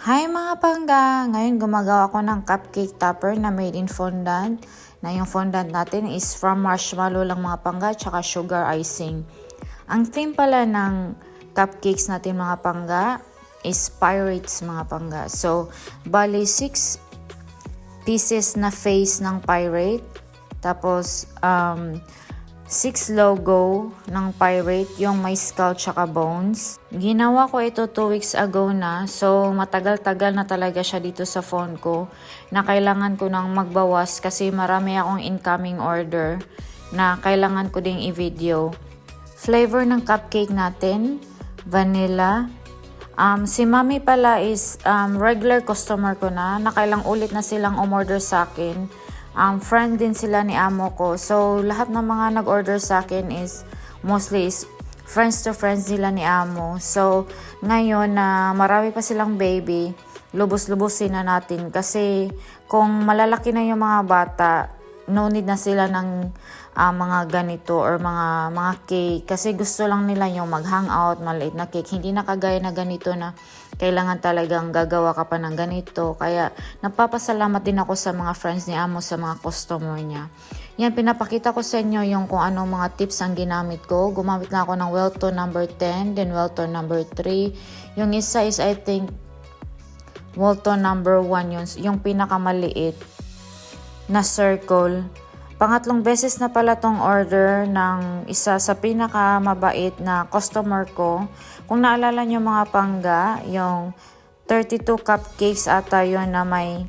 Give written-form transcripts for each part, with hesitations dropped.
Hi mga pangga! Ngayon gumagawa ko ng cupcake topper na made in fondant. Na yung fondant natin is from marshmallow lang mga pangga tsaka sugar icing. Ang theme pala ng cupcakes natin mga pangga is pirates mga pangga. So, bali 6 pieces na face ng pirate. Tapos, 6 logo ng pirate, yung may skull tsaka bones. Ginawa ko ito 2 weeks ago na. So, matagal-tagal na talaga siya dito sa phone ko. Na kailangan ko nang magbawas kasi marami akong incoming order na kailangan ko ding i-video. Flavor ng cupcake natin, vanilla. Si Mami pala is regular customer ko na. Nakailang ulit na silang umorder sa akin. Friend din sila ni amo ko. So, lahat ng mga nag-order sa akin is mostly is friends to friends nila ni amo. So, ngayon na marami pa silang baby, lubos-lubusin na natin. Kasi kung malalaki na yung mga bata, no need na sila ng mga ganito or mga cake. Kasi gusto lang nila yung mag-hangout, maliit na cake. Hindi na kagaya na ganito na kailangan talagang gagawa ka pa ng ganito. Kaya nagpapasalamat din ako sa mga friends ni amo, sa mga customer niya. Yan, pinapakita ko sa inyo yung kung anong mga tips ang ginamit ko. Gumamit na ako ng Welton number 10, then Welton number 3. Yung isa is I think Welton number 1 yung pinakamaliit na circle. Pangatlong beses na pala tong order ng isa sa pinakamabait na customer ko. Kung naalala nyo mga pangga, yung 32 cupcakes ata yun na may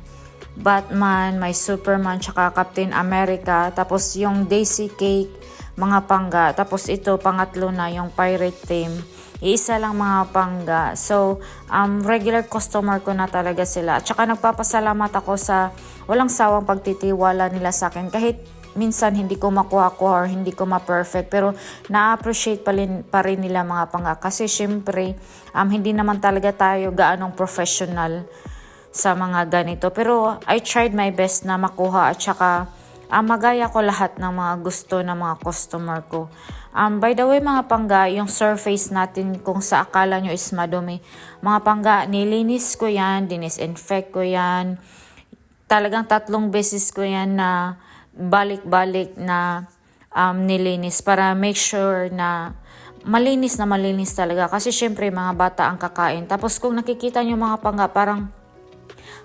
Batman, may Superman, tsaka Captain America. Tapos yung Daisy cake, mga pangga. Tapos ito, pangatlo na, yung pirate theme. Iisa lang mga pangga. So, regular customer ko na talaga sila. Tsaka nagpapasalamat ako sa walang sawang pagtitiwala nila sa akin. Kahit minsan hindi ko makuha ko or hindi ko ma-perfect. Pero na-appreciate pa rin nila mga pangga. Kasi syempre, hindi naman talaga tayo gaanong professional sa mga ganito. Pero I tried my best na makuha at saka magaya ko lahat ng mga gusto ng mga customer ko. By the way mga pangga, yung surface natin kung sa akala nyo is madumi. Mga pangga, nilinis ko yan, dinisinfect ko yan. Talagang 3 beses ko yan na balik-balik na nilinis para make sure na malinis talaga. Kasi syempre mga bata ang kakain. Tapos kung nakikita nyo mga pangga, parang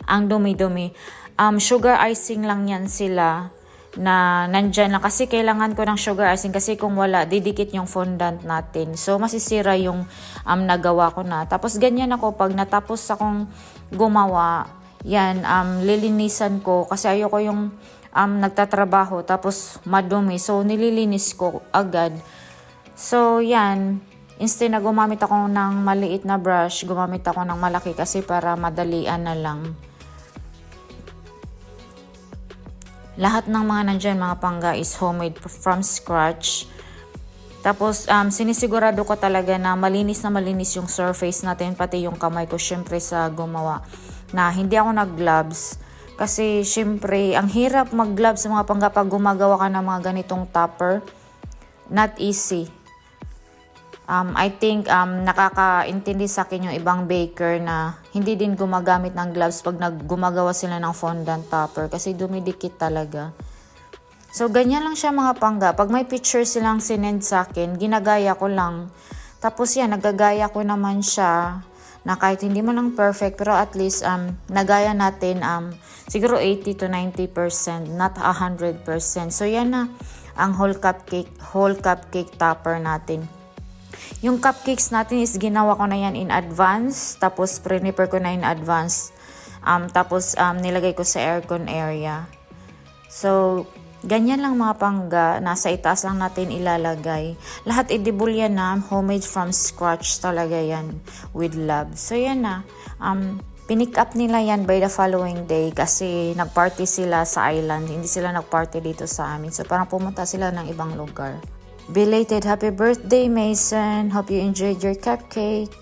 ang dumi-dumi. Sugar icing lang yan sila na nandyan lang. Kasi kailangan ko ng sugar icing kasi kung wala, didikit yung fondant natin. So, masisira yung nagawa ko na. Tapos, ganyan ako. Pag natapos akong gumawa, yan, lilinisan ko. Kasi ayoko yung nagtatrabaho tapos madumi. So, nililinis ko agad. So, yan. Instead na gumamit ako ng maliit na brush, gumamit ako ng malaki kasi para madalian na lang. Lahat ng mga nandyan mga pangga is homemade from scratch. Tapos sinisigurado ko talaga na malinis yung surface natin, pati yung kamay ko syempre sa gumawa. Na hindi ako nag-gloves. Kasi syempre ang hirap mag-gloves sa mga pangga pag gumagawa ka ng mga ganitong topper. Not easy. I think nakakaintindi sa akin yung ibang baker na hindi din gumagamit ng gloves pag gumagawa sila ng fondant topper kasi dumidikit talaga. So, ganyan lang siya mga pangga. Pag may picture silang sinend sa akin, ginagaya ko lang. Tapos yan, nagagaya ko naman siya na kahit hindi man lang perfect pero at least nagaya natin siguro 80 to 90%, not 100%. So, yan na ang whole cupcake topper natin. Yung cupcakes natin is ginawa ko na yan in advance. Tapos prepare ko na in advance. Tapos nilagay ko sa aircon area. So, ganyan lang mga pangga. Nasa itaas lang natin ilalagay. Lahat edible yan na. Homemade from scratch talaga yan. With love. So, yan na. Pinick up nila yan by the following day. Kasi nagparty sila sa island. Hindi sila nagparty dito sa amin. So, parang pumunta sila ng ibang lugar. Belated happy birthday, Mason. Hope you enjoyed your cupcake.